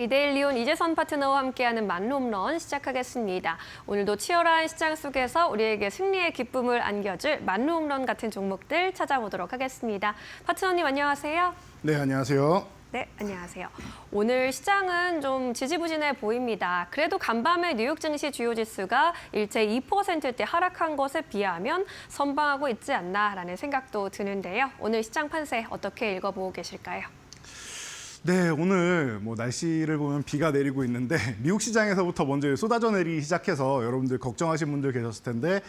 이데일리온 이재선 파트너와 함께하는 만홈런 시작하겠습니다. 오늘도 치열한 시장 속에서 우리에게 승리의 기쁨을 안겨줄 만홈런 같은 종목들 찾아보도록 하겠습니다. 파트너님 안녕하세요. 네, 안녕하세요. 네, 안녕하세요. 오늘 시장은 좀 지지부진해 보입니다. 그래도 간밤에 뉴욕 증시 주요 지수가 일제 2%대 하락한 것에 비하면 선방하고 있지 않나라는 생각도 드는데요. 오늘 시장 판세 어떻게 읽어보고 계실까요? 네, 오늘 날씨를 보면 비가 내리고 있는데 미국 시장에서부터 먼저 쏟아져 내리기 시작해서 여러분들 걱정하신 분들 계셨을 텐데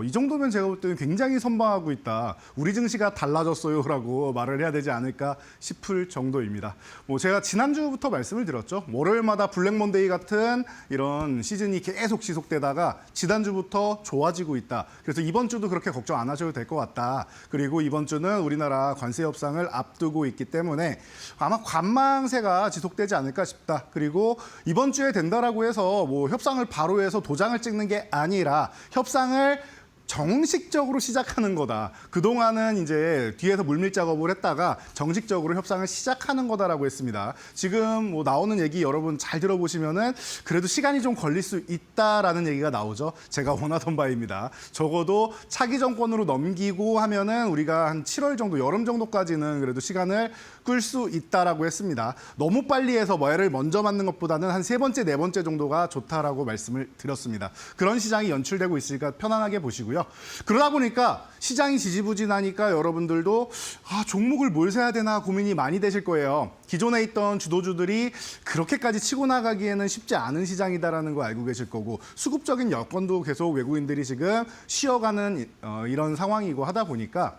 이 정도면 제가 볼 때는 굉장히 선방하고 있다. 우리 증시가 달라졌어요라고 말을 해야 되지 않을까 싶을 정도입니다. 제가 지난주부터 말씀을 드렸죠. 월요일마다 블랙 먼데이 같은 이런 시즌이 계속 지속되다가 지난주부터 좋아지고 있다. 그래서 이번 주도 그렇게 걱정 안 하셔도 될 것 같다. 그리고 이번 주는 우리나라 관세 협상을 앞두고 있기 때문에 아마 관망세가 지속되지 않을까 싶다. 그리고 이번 주에 된다라고 해서 협상을 바로 해서 도장을 찍는 게 아니라 협상을 정식적으로 시작하는 거다. 그동안은 이제 뒤에서 물밀 작업을 했다가 정식적으로 협상을 시작하는 거다라고 했습니다. 지금 나오는 얘기 여러분 잘 들어보시면은 그래도 시간이 좀 걸릴 수 있다라는 얘기가 나오죠. 제가 원하던 바입니다. 적어도 차기 정권으로 넘기고 하면은 우리가 한 7월 정도, 여름 정도까지는 그래도 시간을 끌 수 있다라고 했습니다. 너무 빨리 해서 뭐를 먼저 맞는 것보다는 한 3번째, 4번째 정도가 좋다라고 말씀을 드렸습니다. 그런 시장이 연출되고 있으니까 편안하게 보시고요. 그러다 보니까 시장이 지지부진하니까 여러분들도 종목을 뭘 사야 되나 고민이 많이 되실 거예요. 기존에 있던 주도주들이 그렇게까지 치고 나가기에는 쉽지 않은 시장이다라는 거 알고 계실 거고 수급적인 여건도 계속 외국인들이 지금 쉬어가는 이런 상황이고 하다 보니까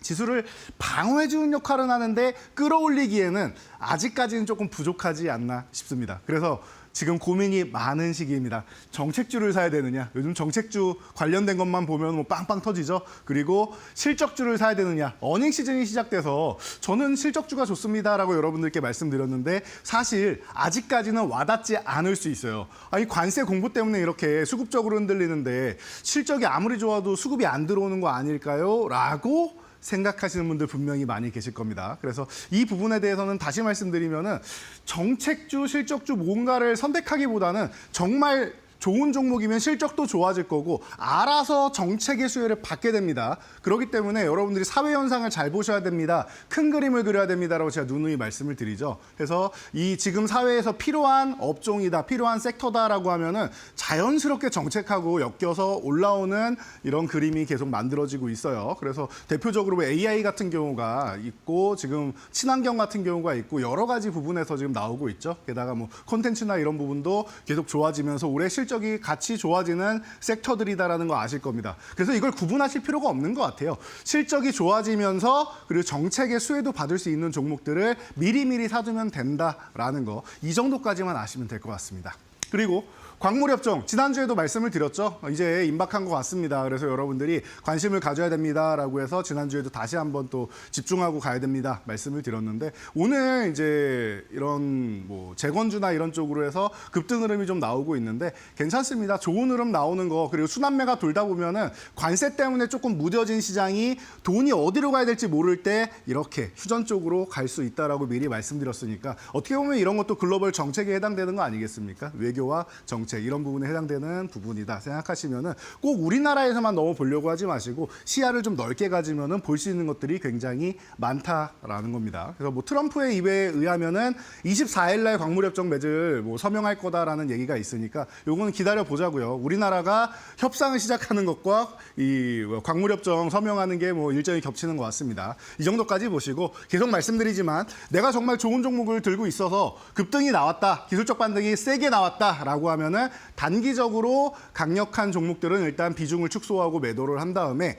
지수를 방어해주는 역할은 하는데 끌어올리기에는 아직까지는 조금 부족하지 않나 싶습니다. 그래서 지금 고민이 많은 시기입니다. 정책주를 사야 되느냐. 요즘 정책주 관련된 것만 보면 빵빵 터지죠. 그리고 실적주를 사야 되느냐. 어닝 시즌이 시작돼서 저는 실적주가 좋습니다라고 여러분들께 말씀드렸는데 사실 아직까지는 와닿지 않을 수 있어요. 아니 관세 공부 때문에 이렇게 수급적으로 흔들리는데 실적이 아무리 좋아도 수급이 안 들어오는 거 아닐까요? 라고 생각하시는 분들 분명히 많이 계실 겁니다. 그래서 이 부분에 대해서는 다시 말씀드리면은 정책주, 실적주 뭔가를 선택하기보다는 정말 좋은 종목이면 실적도 좋아질 거고 알아서 정책의 수혜를 받게 됩니다. 그렇기 때문에 여러분들이 사회 현상을 잘 보셔야 됩니다. 큰 그림을 그려야 됩니다라고 제가 누누이 말씀을 드리죠. 그래서 이 지금 사회에서 필요한 업종이다, 필요한 섹터다라고 하면은 자연스럽게 정책하고 엮여서 올라오는 이런 그림이 계속 만들어지고 있어요. 그래서 대표적으로 AI 같은 경우가 있고 지금 친환경 같은 경우가 있고 여러 가지 부분에서 지금 나오고 있죠. 게다가 콘텐츠나 이런 부분도 계속 좋아지면서 올해 실적이 같이 좋아지는 섹터들이다라는 거 아실 겁니다. 그래서 이걸 구분하실 필요가 없는 것 같아요. 실적이 좋아지면서 그리고 정책의 수혜도 받을 수 있는 종목들을 미리미리 사두면 된다라는 거. 이 정도까지만 아시면 될 것 같습니다. 그리고 광물협정, 지난주에도 말씀을 드렸죠. 이제 임박한 것 같습니다. 그래서 여러분들이 관심을 가져야 됩니다라고 해서 지난주에도 다시 한번 또 집중하고 가야 됩니다. 말씀을 드렸는데 오늘 이제 이런 재건주나 이런 쪽으로 해서 급등 흐름이 좀 나오고 있는데 괜찮습니다. 좋은 흐름 나오는 거 그리고 순환매가 돌다 보면은 관세 때문에 조금 무뎌진 시장이 돈이 어디로 가야 될지 모를 때 이렇게 휴전 쪽으로 갈 수 있다라고 미리 말씀드렸으니까 어떻게 보면 이런 것도 글로벌 정책에 해당되는 거 아니겠습니까? 외교와 정책 이런 부분에 해당되는 부분이다 생각하시면은 꼭 우리나라에서만 너무 보려고 하지 마시고 시야를 좀 넓게 가지면은 볼 수 있는 것들이 굉장히 많다라는 겁니다. 그래서 트럼프의 입에 의하면은 24일 날 광물협정 맺을 서명할 거다라는 얘기가 있으니까 요거는 기다려 보자고요. 우리나라가 협상을 시작하는 것과 이 광물협정 서명하는 게 일정이 겹치는 것 같습니다. 이 정도까지 보시고 계속 말씀드리지만 내가 정말 좋은 종목을 들고 있어서 급등이 나왔다, 기술적 반등이 세게 나왔다라고 하면은 단기적으로 강력한 종목들은 일단 비중을 축소하고 매도를 한 다음에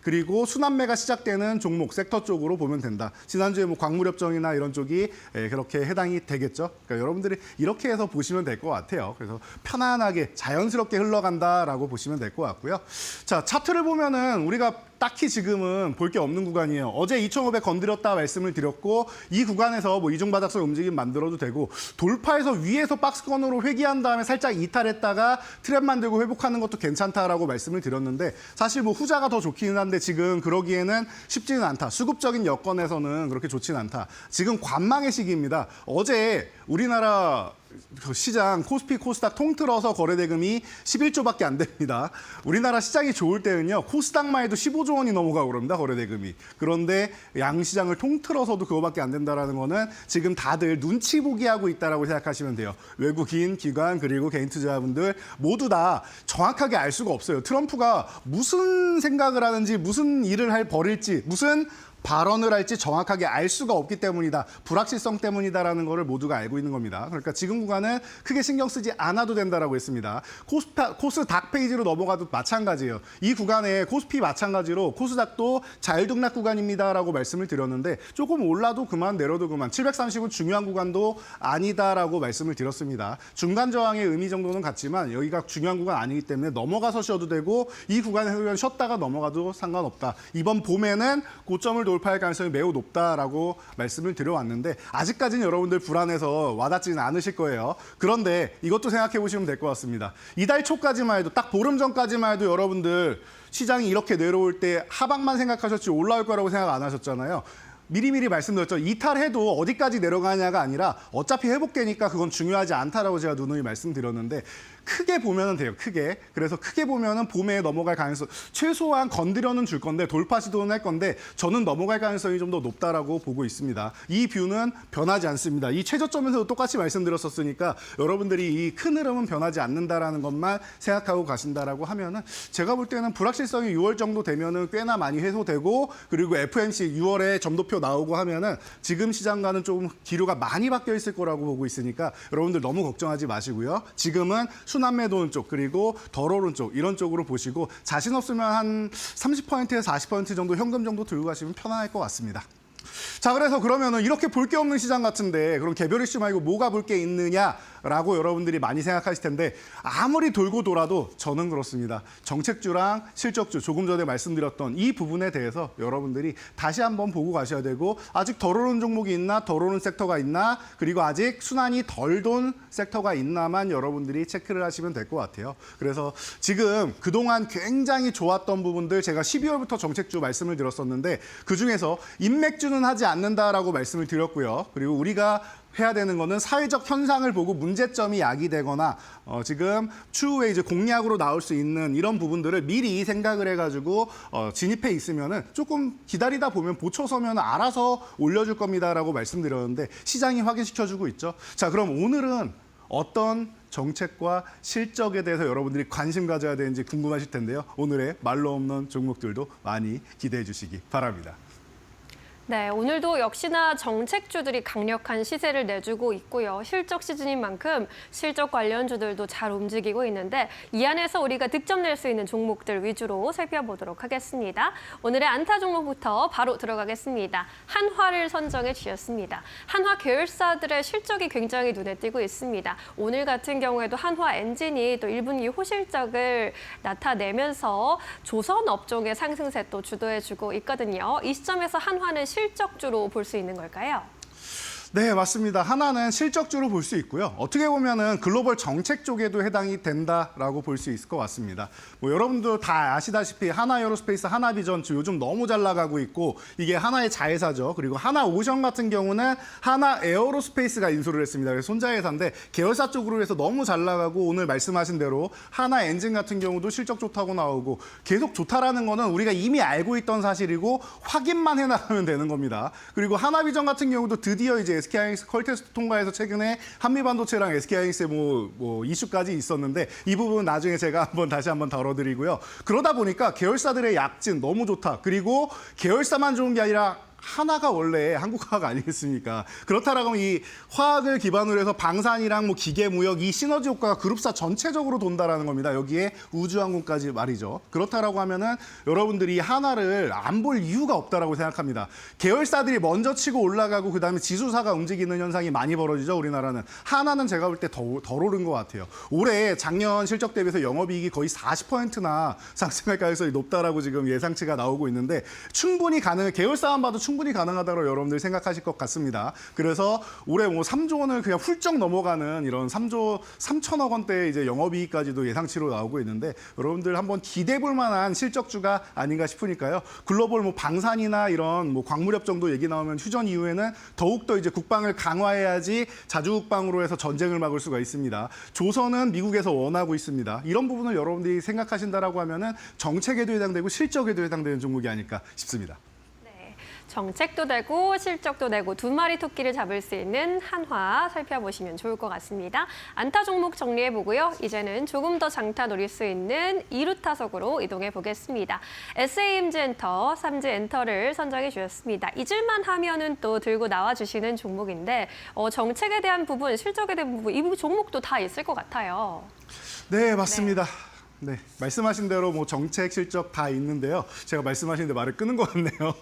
그리고 순환매가 시작되는 종목 섹터 쪽으로 보면 된다. 지난주에 광물협정이나 이런 쪽이 그렇게 해당이 되겠죠. 그러니까 여러분들이 이렇게 해서 보시면 될 것 같아요. 그래서 편안하게 자연스럽게 흘러간다라고 보시면 될 것 같고요. 자, 차트를 보면은 우리가 딱히 지금은 볼 게 없는 구간이에요. 어제 2,500 건드렸다 말씀을 드렸고 이 구간에서 뭐 이중바닥설 움직임 만들어도 되고 돌파해서 위에서 박스권으로 회귀한 다음에 살짝 이탈했다가 트랩 만들고 회복하는 것도 괜찮다라고 말씀을 드렸는데 사실 뭐 후자가 더 좋기는 한데 지금 그러기에는 쉽지는 않다. 수급적인 여건에서는 그렇게 좋지는 않다. 지금 관망의 시기입니다. 어제 우리나라 시장 코스피 코스닥 통틀어서 거래대금이 11조밖에 안 됩니다. 우리나라 시장이 좋을 때는요. 코스닥만 해도 15조 원이 넘어가고 그럽니다. 거래대금이. 그런데 양시장을 통틀어서도 그거밖에 안 된다는 거는 지금 다들 눈치 보기 하고 있다라고 생각하시면 돼요. 외국인, 기관 그리고 개인 투자자분들 모두 다 정확하게 알 수가 없어요. 트럼프가 무슨 생각을 하는지 무슨 일을 벌일지 무슨 발언을 할지 정확하게 알 수가 없기 때문이다. 불확실성 때문이다라는 거를 모두가 알고 있는 겁니다. 그러니까 지금 구간은 크게 신경 쓰지 않아도 된다라고 했습니다. 코스닥 페이지로 넘어가도 마찬가지예요. 이 구간에 코스피 마찬가지로 코스닥도 자율등락 구간입니다라고 말씀을 드렸는데 조금 올라도 그만 내려도 그만 730은 중요한 구간도 아니다라고 말씀을 드렸습니다. 중간 저항의 의미 정도는 같지만 여기가 중요한 구간 아니기 때문에 넘어가서 쉬어도 되고 이 구간에서 그냥 쉬었다가 넘어가도 상관없다. 이번 봄에는 고점을 돌파할 가능성이 매우 높다라고 말씀을 드려왔는데 아직까지는 여러분들 불안해서 와닿지는 않으실 거예요. 그런데 이것도 생각해 보시면 될 것 같습니다. 이달 초까지만 해도 딱 보름 전까지만 해도 여러분들 시장이 이렇게 내려올 때 하방만 생각하셨지 올라올 거라고 생각 안 하셨잖아요. 미리미리 말씀드렸죠. 이탈해도 어디까지 내려가냐가 아니라 어차피 회복되니까 그건 중요하지 않다라고 제가 누누이 말씀드렸는데 크게 보면은 돼요. 크게. 그래서 크게 보면은 봄에 넘어갈 가능성 최소한 건드려는 줄 건데 돌파 시도는 할 건데 저는 넘어갈 가능성이 좀 더 높다라고 보고 있습니다. 이 뷰는 변하지 않습니다. 이 최저점에서도 똑같이 말씀드렸었으니까 여러분들이 이 큰 흐름은 변하지 않는다라는 것만 생각하고 가신다라고 하면은 제가 볼 때는 불확실성이 6월 정도 되면은 꽤나 많이 해소되고 그리고 FOMC 6월에 점도표 나오고 하면은 지금 시장과는 좀 기류가 많이 바뀌어 있을 거라고 보고 있으니까 여러분들 너무 걱정하지 마시고요. 지금은 순환매도 오는 쪽 그리고 덜 오른 쪽 이런 쪽으로 보시고 자신 없으면 한 30%에서 40% 정도 현금 정도 들고 가시면 편안할 것 같습니다. 자, 그래서 그러면은 이렇게 볼 게 없는 시장 같은데 그럼 개별 이슈 말고 뭐가 볼 게 있느냐라고 여러분들이 많이 생각하실 텐데 아무리 돌고 돌아도 저는 그렇습니다. 정책주랑 실적주 조금 전에 말씀드렸던 이 부분에 대해서 여러분들이 다시 한번 보고 가셔야 되고 아직 덜 오른 종목이 있나 덜 오른 섹터가 있나 그리고 아직 순환이 덜 돈 섹터가 있나만 여러분들이 체크를 하시면 될 것 같아요. 그래서 지금 그동안 굉장히 좋았던 부분들 제가 12월부터 정책주 말씀을 드렸었는데 그중에서 인맥주는 하지 않는다라고 말씀을 드렸고요. 그리고 우리가 해야 되는 거는 사회적 현상을 보고 문제점이 야기되거나 지금 추후에 이제 공약으로 나올 수 있는 이런 부분들을 미리 생각을 해가지고 진입해 있으면은 조금 기다리다 보면 보초서면 알아서 올려줄 겁니다라고 말씀드렸는데 시장이 확인시켜주고 있죠. 자, 그럼 오늘은 어떤 정책과 실적에 대해서 여러분들이 관심 가져야 되는지 궁금하실 텐데요. 오늘의 말로 없는 종목들도 많이 기대해 주시기 바랍니다. 네, 오늘도 역시나 정책주들이 강력한 시세를 내주고 있고요. 실적 시즌인 만큼 실적 관련주들도 잘 움직이고 있는데 이 안에서 우리가 득점 낼 수 있는 종목들 위주로 살펴보도록 하겠습니다. 오늘의 안타 종목부터 바로 들어가겠습니다. 한화를 선정해 주셨습니다. 한화 계열사들의 실적이 굉장히 눈에 띄고 있습니다. 오늘 같은 경우에도 한화 엔진이 또 1분기 호실적을 나타내면서 조선 업종의 상승세 또 주도해주고 있거든요. 이 시점에서 한화는 실적주로 볼 수 있는 걸까요? 네, 맞습니다. 하나는 실적주로 볼 수 있고요. 어떻게 보면은 글로벌 정책 쪽에도 해당이 된다라고 볼 수 있을 것 같습니다. 뭐 여러분도 다 아시다시피 하나에어로스페이스, 하나비전주 요즘 너무 잘 나가고 있고 이게 하나의 자회사죠. 그리고 하나오션 같은 경우는 하나에어로스페이스가 인수를 했습니다. 그래서 손자회사인데 계열사 쪽으로 해서 너무 잘 나가고 오늘 말씀하신 대로 하나엔진 같은 경우도 실적 좋다고 나오고 계속 좋다라는 거는 우리가 이미 알고 있던 사실이고 확인만 해나가면 되는 겁니다. 그리고 하나비전 같은 경우도 드디어 이제 SK하이닉스 퀄테스트 통과해서 최근에 한미반도체랑 SK하이닉스의 뭐 이슈까지 있었는데 이 부분은 나중에 제가 다시 한번 다뤄드리고요. 그러다 보니까 계열사들의 약진 너무 좋다. 그리고 계열사만 좋은 게 아니라 하나가 원래 한국화학 아니겠습니까? 그렇다라고 하면 이 화학을 기반으로 해서 방산이랑 뭐 기계무역 이 시너지 효과가 그룹사 전체적으로 돈다라는 겁니다. 여기에 우주항공까지 말이죠. 그렇다라고 하면은 여러분들이 하나를 안 볼 이유가 없다라고 생각합니다. 계열사들이 먼저 치고 올라가고 그다음에 지수사가 움직이는 현상이 많이 벌어지죠. 우리나라는. 하나는 제가 볼 때 덜 오른 것 같아요. 올해 작년 실적 대비해서 영업이익이 거의 40%나 상승할 가능성이 높다라고 지금 예상치가 나오고 있는데 충분히 계열사만 봐도 충분히 가능하다고 여러분들 생각하실 것 같습니다. 그래서 올해 뭐 3조 원을 그냥 훌쩍 넘어가는 이런 3조 3천억 원대 이제 영업이익까지도 예상치로 나오고 있는데 여러분들 한번 기대해 볼 만한 실적주가 아닌가 싶으니까요. 글로벌 뭐 방산이나 이런 뭐 광무렵 정도 얘기 나오면 휴전 이후에는 더욱더 이제 국방을 강화해야지 자주국방으로 해서 전쟁을 막을 수가 있습니다. 조선은 미국에서 원하고 있습니다. 이런 부분을 여러분들이 생각하신다라고 하면은 정책에도 해당되고 실적에도 해당되는 종목이 아닐까 싶습니다. 네, 정책도 되고 실적도 되고 두 마리 토끼를 잡을 수 있는 한화 살펴보시면 좋을 것 같습니다. 안타 종목 정리해보고요. 이제는 조금 더 장타 노릴 수 있는 2루 타석으로 이동해 보겠습니다. SAMG 엔터, 삼지 엔터를 선정해 주셨습니다. 잊을만 하면은 또 들고 나와주시는 종목인데 정책에 대한 부분, 실적에 대한 부분, 이 종목도 다 있을 것 같아요. 네, 맞습니다. 네, 말씀하신 대로 뭐 정책, 실적 다 있는데요. 제가 말씀하시는데 말을 끄는 것 같네요.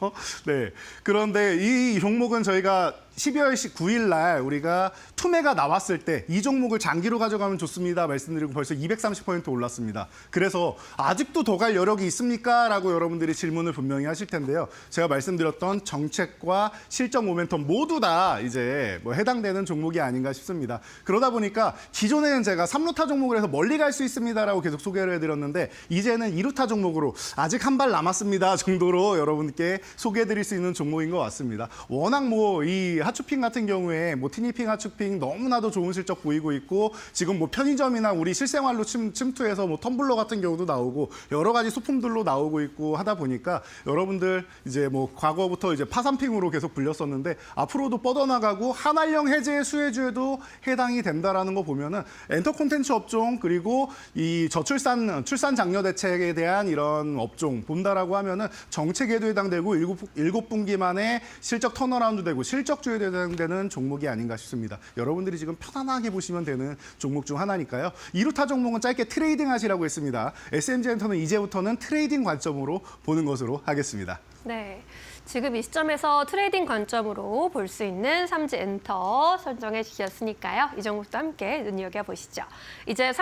네, 그런데 이 종목은 저희가 12월 9일 날 우리가 투매가 나왔을 때 이 종목을 장기로 가져가면 좋습니다 말씀드리고 벌써 230% 올랐습니다. 그래서 아직도 더 갈 여력이 있습니까? 라고 여러분들이 질문을 분명히 하실 텐데요. 제가 말씀드렸던 정책과 실적 모멘텀 모두 다 이제 뭐 해당되는 종목이 아닌가 싶습니다. 그러다 보니까 기존에는 제가 3루타 종목을 해서 멀리 갈 수 있습니다라고 계속 소개를 해드렸는데 이제는 2루타 종목으로 아직 한 발 남았습니다 정도로 여러분께 소개해드릴 수 있는 종목인 것 같습니다. 워낙 뭐 이 하추핑 같은 경우에 뭐 티니핑, 하추핑 너무나도 좋은 실적 보이고 있고 지금 뭐 편의점이나 우리 실생활로 침투해서 뭐 텀블러 같은 경우도 나오고 여러 가지 소품들로 나오고 있고 하다 보니까 여러분들 이제 뭐 과거부터 이제 파산핑으로 계속 불렸었는데 앞으로도 뻗어나가고 한알령 해제 수혜주에도 해당이 된다라는 거 보면은 엔터 콘텐츠 업종 그리고 이 출산 장려 대책에 대한 이런 업종 본다라고 하면은 정책에도 해당되고 7분기 만에 실적 턴어라운드 되고 실적주에 해당되는 종목이 아닌가 싶습니다. 여러분들이 지금 편안하게 보시면 되는 종목 중 하나니까요. 2루타 종목은 짧게 트레이딩 하시라고 했습니다. SMG 엔터는 이제부터는 트레이딩 관점으로 보는 것으로 하겠습니다. 네, 지금 이 시점에서 트레이딩 관점으로 볼 수 있는 삼지 엔터 선정해 주셨으니까요. 이 종목도 함께 눈여겨보시죠. 이제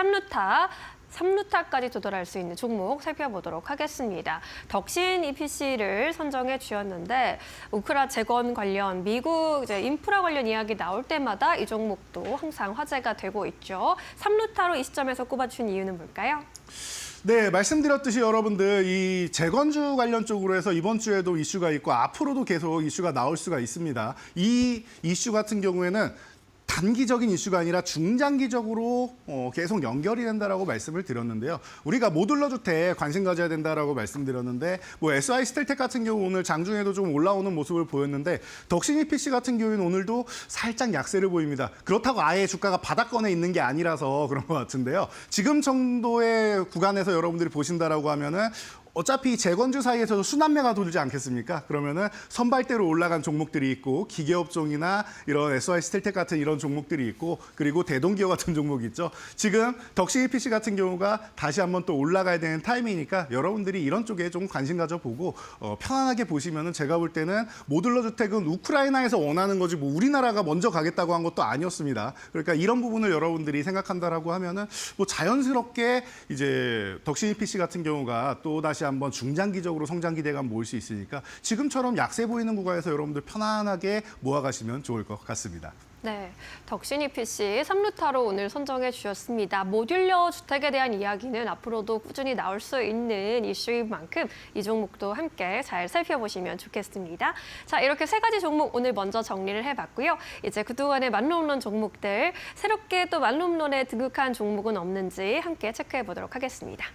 3루타까지 도달할 수 있는 종목 살펴보도록 하겠습니다. 덕신 EPC를 선정해 주셨는데 우크라 재건 관련 미국 이제 인프라 관련 이야기 나올 때마다 이 종목도 항상 화제가 되고 있죠. 3루타로 이 시점에서 꼽아준 이유는 뭘까요? 네, 말씀드렸듯이 여러분들 이 재건주 관련 쪽으로 해서 이번 주에도 이슈가 있고 앞으로도 계속 이슈가 나올 수가 있습니다. 이 이슈 같은 경우에는 단기적인 이슈가 아니라 중장기적으로 계속 연결이 된다라고 말씀을 드렸는데요. 우리가 모듈러 주택 관심 가져야 된다라고 말씀드렸는데 뭐 SI 스텔텍 같은 경우 오늘 장중에도 좀 올라오는 모습을 보였는데 덕신 EPC 같은 경우에는 오늘도 살짝 약세를 보입니다. 그렇다고 아예 주가가 바닥권에 있는 게 아니라서 그런 것 같은데요. 지금 정도의 구간에서 여러분들이 보신다라고 하면은 어차피 재건주 사이에서도 순환매가 돌지 않겠습니까? 그러면은 선발대로 올라간 종목들이 있고 기계업종이나 이런 SY 스텔텍 같은 이런 종목들이 있고 그리고 대동기업 같은 종목이 있죠. 지금 덕신 EPC 같은 경우가 다시 한번 또 올라가야 되는 타이밍이니까 여러분들이 이런 쪽에 좀 관심 가져보고 편안하게 보시면은 제가 볼 때는 모듈러 주택은 우크라이나에서 원하는 거지 뭐 우리나라가 먼저 가겠다고 한 것도 아니었습니다. 그러니까 이런 부분을 여러분들이 생각한다라고 하면은 뭐 자연스럽게 이제 덕신 EPC 같은 경우가 또 다시 한번 중장기적으로 성장 기대감 모을 수 있으니까 지금처럼 약세 보이는 구간에서 여러분들 편안하게 모아가시면 좋을 것 같습니다. 네, 덕신 EPC 3루타로 오늘 선정해 주셨습니다. 모듈러 주택에 대한 이야기는 앞으로도 꾸준히 나올 수 있는 이슈인 만큼 이 종목도 함께 잘 살펴보시면 좋겠습니다. 자, 이렇게 세 가지 종목 오늘 먼저 정리를 해봤고요. 이제 그동안의 만루홈런 종목들, 새롭게 또 만루홈런에 등극한 종목은 없는지 함께 체크해 보도록 하겠습니다.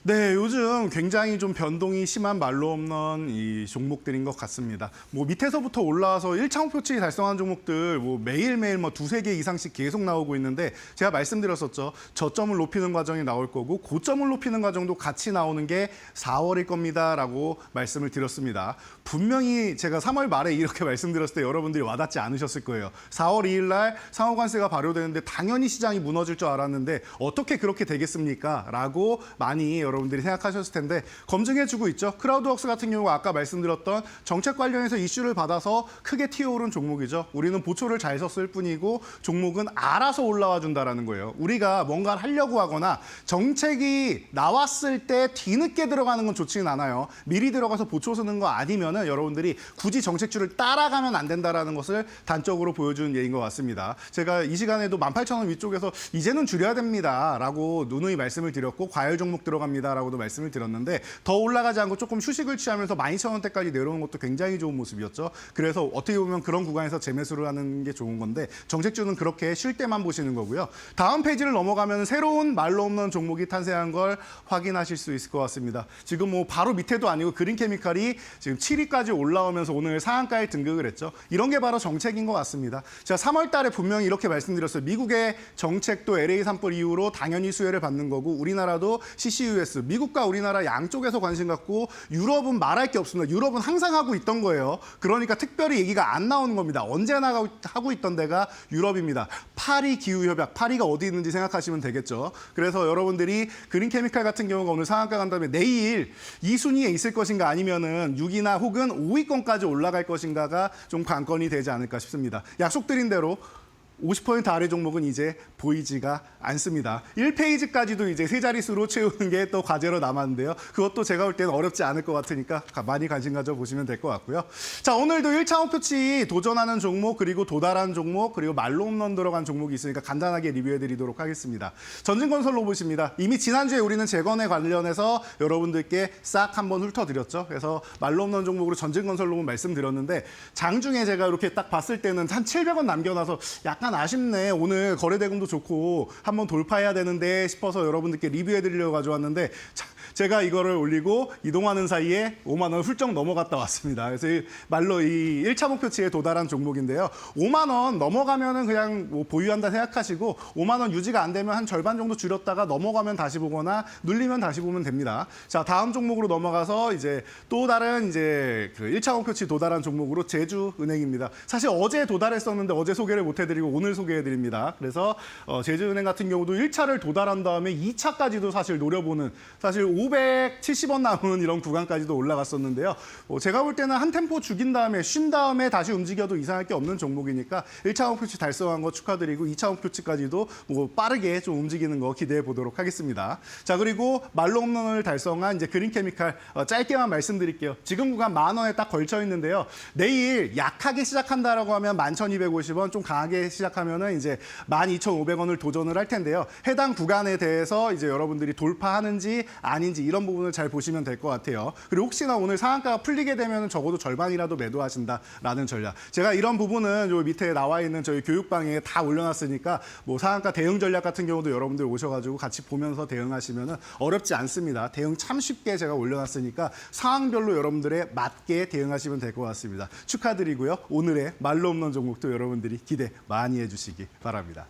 네, 요즘 굉장히 좀 변동이 심한 말로 없는 이 종목들인 것 같습니다. 뭐 밑에서부터 올라와서 1차 목표치 달성한 종목들 뭐 매일매일 뭐 두세 개 이상씩 계속 나오고 있는데 제가 말씀드렸었죠. 저점을 높이는 과정이 나올 거고 고점을 높이는 과정도 같이 나오는 게 4월일 겁니다라고 말씀을 드렸습니다. 분명히 제가 3월 말에 이렇게 말씀드렸을 때 여러분들이 와닿지 않으셨을 거예요. 4월 2일 날 상호관세가 발효되는데 당연히 시장이 무너질 줄 알았는데 어떻게 그렇게 되겠습니까? 라고 많이 여러분들이 생각하셨을 텐데 검증해주고 있죠. 크라우드웍스 같은 경우가 아까 말씀드렸던 정책 관련해서 이슈를 받아서 크게 튀어오른 종목이죠. 우리는 보초를 잘 섰을 뿐이고 종목은 알아서 올라와 준다라는 거예요. 우리가 뭔가를 하려고 하거나 정책이 나왔을 때 뒤늦게 들어가는 건 좋지는 않아요. 미리 들어가서 보초 서는 거 아니면은 여러분들이 굳이 정책주를 따라가면 안 된다라는 것을 단적으로 보여주는 예인 것 같습니다. 제가 이 시간에도 18,000원 위쪽에서 이제는 줄여야 됩니다라고 누누이 말씀을 드렸고 과열 종목 들어갑니다라고도 말씀을 드렸는데 더 올라가지 않고 조금 휴식을 취하면서 12,000원대까지 내려오는 것도 굉장히 좋은 모습이었죠. 그래서 어떻게 보면 그런 구간에서 재매수를 하는 게 좋은 건데 정책주는 그렇게 쉴 때만 보시는 거고요. 다음 페이지를 넘어가면 새로운 말로 없는 종목이 탄생한 걸 확인하실 수 있을 것 같습니다. 지금 뭐 바로 밑에도 아니고 그린케미칼이 지금 7위까지 올라오면서 오늘 상한가에 등극을 했죠. 이런 게 바로 정책인 것 같습니다. 제가 3월 달에 분명히 이렇게 말씀드렸어요. 미국의 정책도 LA 산불 이후로 당연히 수혜를 받는 거고 우리나라도 CCUS, 미국과 우리나라 양쪽에서 관심 갖고 유럽은 말할 게 없습니다. 유럽은 항상 하고 있던 거예요. 그러니까 특별히 얘기가 안 나오는 겁니다. 언제나 하고 있던 데가 유럽입니다. 파리 기후협약, 파리가 어디 있는지 생각하시면 되겠죠. 그래서 여러분들이 그린케미칼 같은 경우가 오늘 상한가 간 다음에 내일 2순위에 있을 것인가 아니면은 6위나 혹은 5위권까지 올라갈 것인가가 좀 관건이 되지 않을까 싶습니다. 약속드린 대로 50% 아래 종목은 이제 보이지가 않습니다. 1페이지까지도 이제 세 자릿수로 채우는 게 또 과제로 남았는데요. 그것도 제가 볼 때는 어렵지 않을 것 같으니까 많이 관심 가져보시면 될 것 같고요. 자, 오늘도 1차 목표치 도전하는 종목, 그리고 도달한 종목, 그리고 말로 홈런 들어간 종목이 있으니까 간단하게 리뷰해드리도록 하겠습니다. 전진건설 로봇입니다. 이미 지난주에 우리는 재건에 관련해서 여러분들께 싹 한번 훑어드렸죠. 그래서 말로 홈런 종목으로 전진건설 로봇 말씀드렸는데 장중에 제가 이렇게 딱 봤을 때는 한 700원 남겨놔서 약간 아쉽네. 오늘 거래대금도 좋고 한번 돌파해야 되는데 싶어서 여러분들께 리뷰해드리려고 가져왔는데 제가 이거를 올리고 이동하는 사이에 5만 원 훌쩍 넘어갔다 왔습니다. 그래서 말로 이 1차 목표치에 도달한 종목인데요. 5만 원 넘어가면은 그냥 뭐 보유한다 생각하시고 5만 원 유지가 안 되면 한 절반 정도 줄였다가 넘어가면 다시 보거나 눌리면 다시 보면 됩니다. 자, 다음 종목으로 넘어가서 이제 또 다른 이제 그 1차 목표치 도달한 종목으로 제주은행입니다. 사실 어제 도달했었는데 어제 소개를 못 해드리고 오늘 소개해드립니다. 그래서 제주은행 같은 경우도 1차를 도달한 다음에 2차까지도 사실 노려보는 사실 570원 남은 이런 구간까지도 올라갔었는데요. 제가 볼 때는 한 템포 죽인 다음에 쉰 다음에 다시 움직여도 이상할 게 없는 종목이니까 1차 목표치 달성한 거 축하드리고 2차 목표치까지도 뭐 빠르게 좀 움직이는 거 기대해 보도록 하겠습니다. 자, 그리고 말로 홈런을 달성한 이제 그린케미칼 짧게만 말씀드릴게요. 지금 구간 10,000원에 딱 걸쳐 있는데요. 내일 약하게 시작한다라고 하면 11,250원, 좀 강하게 시작하면은 이제 12,500원을 도전을 할 텐데요. 해당 구간에 대해서 이제 여러분들이 돌파하는지 아닌지 이런 부분을 잘 보시면 될 것 같아요. 그리고 혹시나 오늘 상한가가 풀리게 되면 적어도 절반이라도 매도하신다라는 전략. 제가 이런 부분은 요 밑에 나와 있는 저희 교육방에 다 올려놨으니까 뭐 상한가 대응 전략 같은 경우도 여러분들 오셔가지고 같이 보면서 대응하시면 어렵지 않습니다. 대응 참 쉽게 제가 올려놨으니까 상황별로 여러분들의 맞게 대응하시면 될 것 같습니다. 축하드리고요. 오늘의 말로 없는 종목도 여러분들이 기대 많이 해주시기 바랍니다.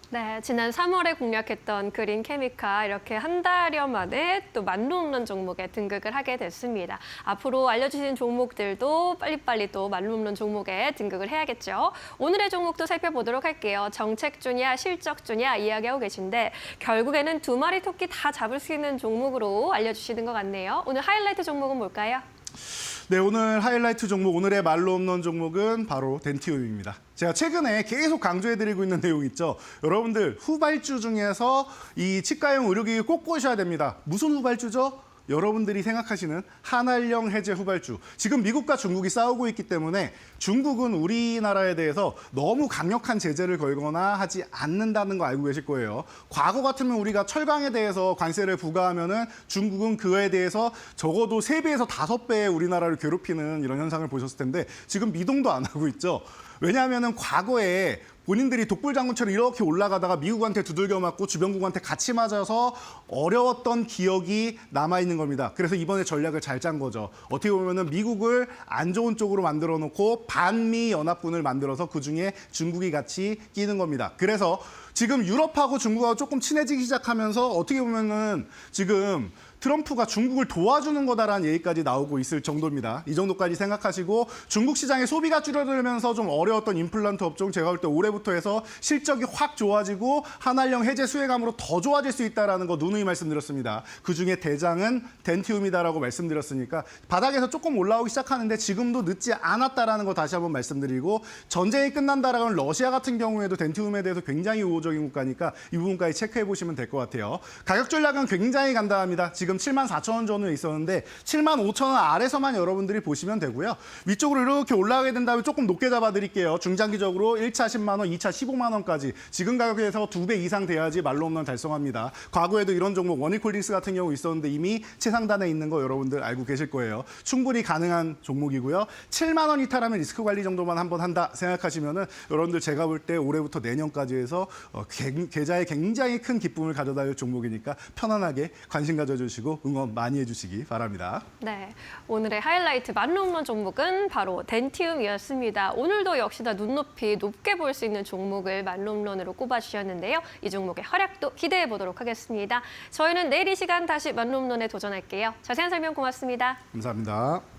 네, 지난 3월에 공략했던 그린케미칼 이렇게 한 달여 만에 또 말로 없는 종목에 등극을 하게 됐습니다. 앞으로 알려주신 종목들도 빨리빨리 또 말로 없는 종목에 등극을 해야겠죠. 오늘의 종목도 살펴보도록 할게요. 정책주냐 실적주냐 이야기하고 계신데 결국에는 두 마리 토끼 다 잡을 수 있는 종목으로 알려주시는 것 같네요. 오늘 하이라이트 종목은 뭘까요? 네, 오늘 하이라이트 종목, 오늘의 말로 없는 종목은 바로 덴티움입니다. 제가 최근에 계속 강조해드리고 있는 내용 있죠. 여러분들 후발주 중에서 이 치과용 의료기기 꼭 보셔야 됩니다. 무슨 후발주죠? 여러분들이 생각하시는 한알령 해제 후발주. 지금 미국과 중국이 싸우고 있기 때문에 중국은 우리나라에 대해서 너무 강력한 제재를 걸거나 하지 않는다는 거 알고 계실 거예요. 과거 같으면 우리가 철강에 대해서 관세를 부과하면은 중국은 그에 대해서 적어도 3배에서 5배의 우리나라를 괴롭히는 이런 현상을 보셨을 텐데 지금 미동도 안 하고 있죠. 왜냐하면 과거에 본인들이 독불장군처럼 이렇게 올라가다가 미국한테 두들겨 맞고 주변국한테 같이 맞아서 어려웠던 기억이 남아있는 겁니다. 그래서 이번에 전략을 잘 짠 거죠. 어떻게 보면은 미국을 안 좋은 쪽으로 만들어 놓고 반미 연합군을 만들어서 그중에 중국이 같이 끼는 겁니다. 그래서 지금 유럽하고 중국하고 조금 친해지기 시작하면서 어떻게 보면은 지금 트럼프가 중국을 도와주는 거다라는 얘기까지 나오고 있을 정도입니다. 이 정도까지 생각하시고 중국 시장의 소비가 줄어들면서 좀 어려웠던 임플란트 업종 제가 볼 때 올해부터 해서 실적이 확 좋아지고 한알령 해제 수혜감으로 더 좋아질 수 있다는 거 누누이 말씀드렸습니다. 그중에 대장은 덴티움이다라고 말씀드렸으니까 바닥에서 조금 올라오기 시작하는데 지금도 늦지 않았다라는 거 다시 한번 말씀드리고 전쟁이 끝난다라면 러시아 같은 경우에도 덴티움에 대해서 굉장히 우호적인 국가니까 이 부분까지 체크해 보시면 될 것 같아요. 가격 전략은 굉장히 간단합니다. 지금 74,000원 전후에 있었는데 75,000원 아래서만 여러분들이 보시면 되고요. 위쪽으로 이렇게 올라가게 된다면 조금 높게 잡아드릴게요. 중장기적으로 1차 10만 원, 2차 15만 원까지 지금 가격에서 2배 이상 돼야지 말로 홈런 달성합니다. 과거에도 이런 종목 원익홀딩스 같은 경우 있었는데 이미 최상단에 있는 거 여러분들 알고 계실 거예요. 충분히 가능한 종목이고요. 7만 원 이탈하면 리스크 관리 정도만 한번 한다 생각하시면은 여러분들 제가 볼 때 올해부터 내년까지 해서 계좌에 굉장히 큰 기쁨을 가져다 줄 종목이니까 편안하게 관심 가져주시고 응원 많이 해주시기 바랍니다. 네, 오늘의 하이라이트 만롱런 종목은 바로 덴티움이었습니다. 오늘도 역시나 눈높이 높게 볼 수 있는 종목을 만롱런으로 꼽아주셨는데요. 이 종목의 활약도 기대해 보도록 하겠습니다. 저희는 내일 이 시간 다시 만롱런에 도전할게요. 자세한 설명 고맙습니다. 감사합니다.